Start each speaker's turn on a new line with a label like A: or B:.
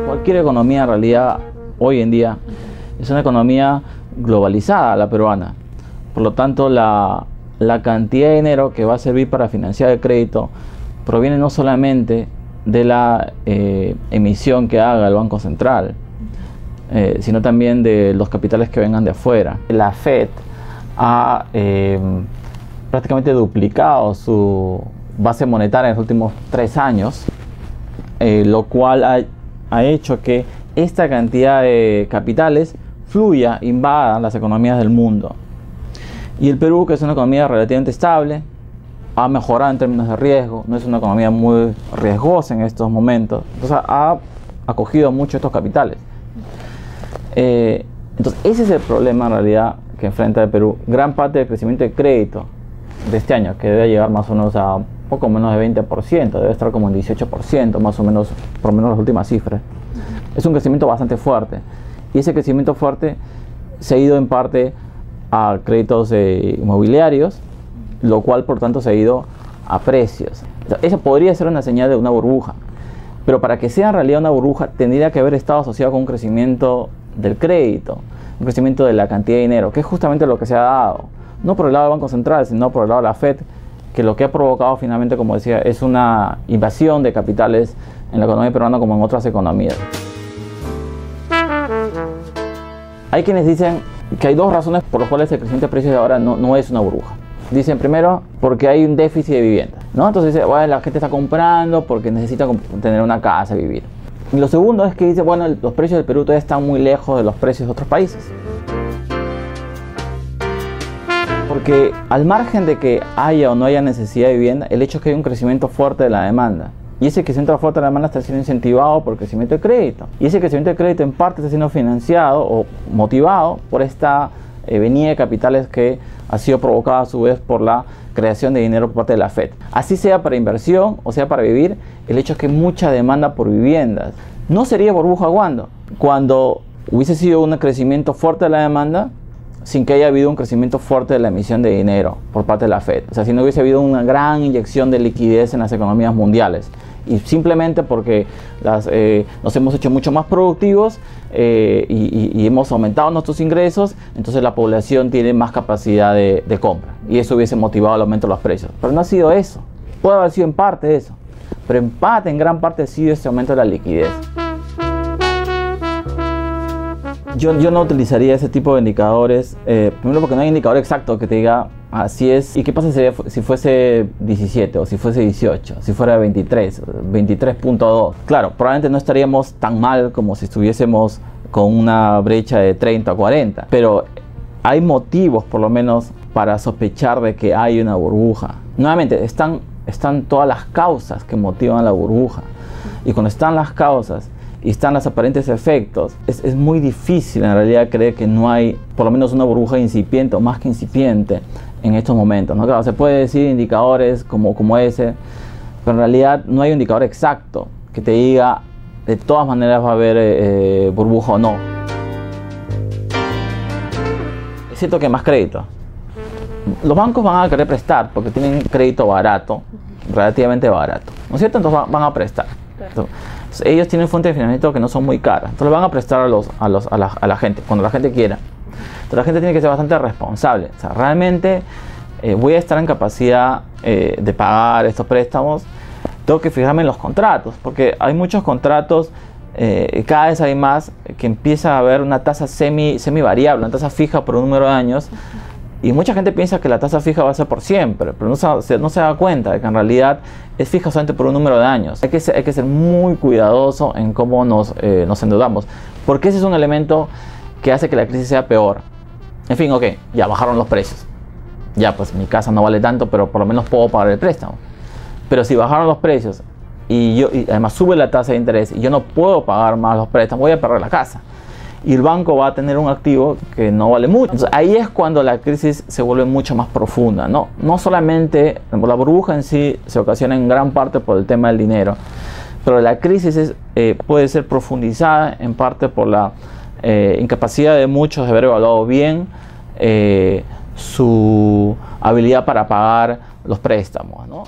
A: Cualquier economía en realidad hoy en día es una economía globalizada, la peruana. Por lo tanto, la cantidad de dinero que va a servir para financiar el crédito proviene no solamente de la emisión que haga el Banco Central, sino también de los capitales que vengan de afuera. La Fed ha prácticamente duplicado su base monetaria en los últimos 3 años, lo cual ha hecho que esta cantidad de capitales fluya, invada las economías del mundo. Y el Perú, que es una economía relativamente estable, ha mejorado en términos de riesgo, no es una economía muy riesgosa en estos momentos, entonces ha acogido mucho estos capitales. Entonces ese es el problema en realidad que enfrenta el Perú. Gran parte del crecimiento de crédito de este año, que debe llegar más o menos a poco menos de 20%, debe estar como en 18% más o menos, por lo menos las últimas cifras. Es un crecimiento bastante fuerte, y ese crecimiento fuerte se ha ido en parte a créditos inmobiliarios, lo cual por tanto se ha ido a precios. Eso podría ser una señal de una burbuja, pero para que sea en realidad una burbuja tendría que haber estado asociado con un crecimiento del crédito, un crecimiento de la cantidad de dinero, que es justamente lo que se ha dado, no por el lado del Banco Central, sino por el lado de la Fed, que lo que ha provocado finalmente, como decía, es una invasión de capitales en la economía peruana como en otras economías. Hay quienes dicen que hay dos razones por las cuales el crecimiento de precios de ahora no es una burbuja. Dicen primero porque hay un déficit de vivienda, ¿no? Entonces dice, bueno, la gente está comprando porque necesita tener una casa y vivir. Y lo segundo es que dice, bueno, los precios del Perú todavía están muy lejos de los precios de otros países. Porque al margen de que haya o no haya necesidad de vivienda, el hecho es que hay un crecimiento fuerte de la demanda. Y ese crecimiento fuerte de la demanda está siendo incentivado por el crecimiento de crédito. Y ese crecimiento de crédito en parte está siendo financiado o motivado por esta venida de capitales que ha sido provocada a su vez por la creación de dinero por parte de la Fed. Así sea para inversión o sea para vivir, el hecho es que hay mucha demanda por viviendas. ¿No sería burbuja cuando hubiese sido un crecimiento fuerte de la demanda sin que haya habido un crecimiento fuerte de la emisión de dinero por parte de la Fed? O sea, si no hubiese habido una gran inyección de liquidez en las economías mundiales, y simplemente porque nos hemos hecho mucho más productivos y hemos aumentado nuestros ingresos, entonces la población tiene más capacidad de compra, y eso hubiese motivado el aumento de los precios. Pero no ha sido eso. Puede haber sido en parte eso, pero en gran parte ha sido ese aumento de la liquidez. Yo no utilizaría ese tipo de indicadores, primero porque no hay indicador exacto que te diga así es. ¿Y qué pasa si fuese 17 o si fuese 18, si fuera 23, 23.2? Claro, probablemente no estaríamos tan mal como si estuviésemos con una brecha de 30 o 40, pero hay motivos por lo menos para sospechar de que hay una burbuja. Nuevamente, están todas las causas que motivan la burbuja, y cuando están las causas y están los aparentes efectos, es muy difícil en realidad creer que no hay por lo menos una burbuja incipiente o más que incipiente en estos momentos, ¿no? Claro, se puede decir indicadores como ese, pero en realidad no hay un indicador exacto que te diga de todas maneras va a haber burbuja o no. Es cierto que más crédito. Los bancos van a querer prestar porque tienen crédito barato, relativamente barato, ¿no es cierto? Entonces van a prestar. Entonces, ellos tienen fuentes de financiamiento que no son muy caras, entonces van a prestar a la gente cuando la gente quiera. Entonces la gente tiene que ser bastante responsable. O sea, realmente voy a estar en capacidad de pagar estos préstamos. Tengo que fijarme en los contratos, porque hay muchos contratos, cada vez hay más, que empieza a haber una tasa semi variable, una tasa fija por un número de años. Y mucha gente piensa que la tasa fija va a ser por siempre, pero no se da cuenta de que en realidad es fija solamente por un número de años. Hay que ser muy cuidadoso en cómo nos endeudamos, porque ese es un elemento que hace que la crisis sea peor. En fin, ok, ya bajaron los precios. Ya, pues mi casa no vale tanto, pero por lo menos puedo pagar el préstamo. Pero si bajaron los precios y además sube la tasa de interés y yo no puedo pagar más los préstamos, voy a perder la casa. Y el banco va a tener un activo que no vale mucho. Entonces, ahí es cuando la crisis se vuelve mucho más profunda, ¿no? No solamente la burbuja en sí se ocasiona en gran parte por el tema del dinero, pero la crisis puede ser profundizada en parte por la incapacidad de muchos de haber evaluado bien su habilidad para pagar los préstamos, ¿no?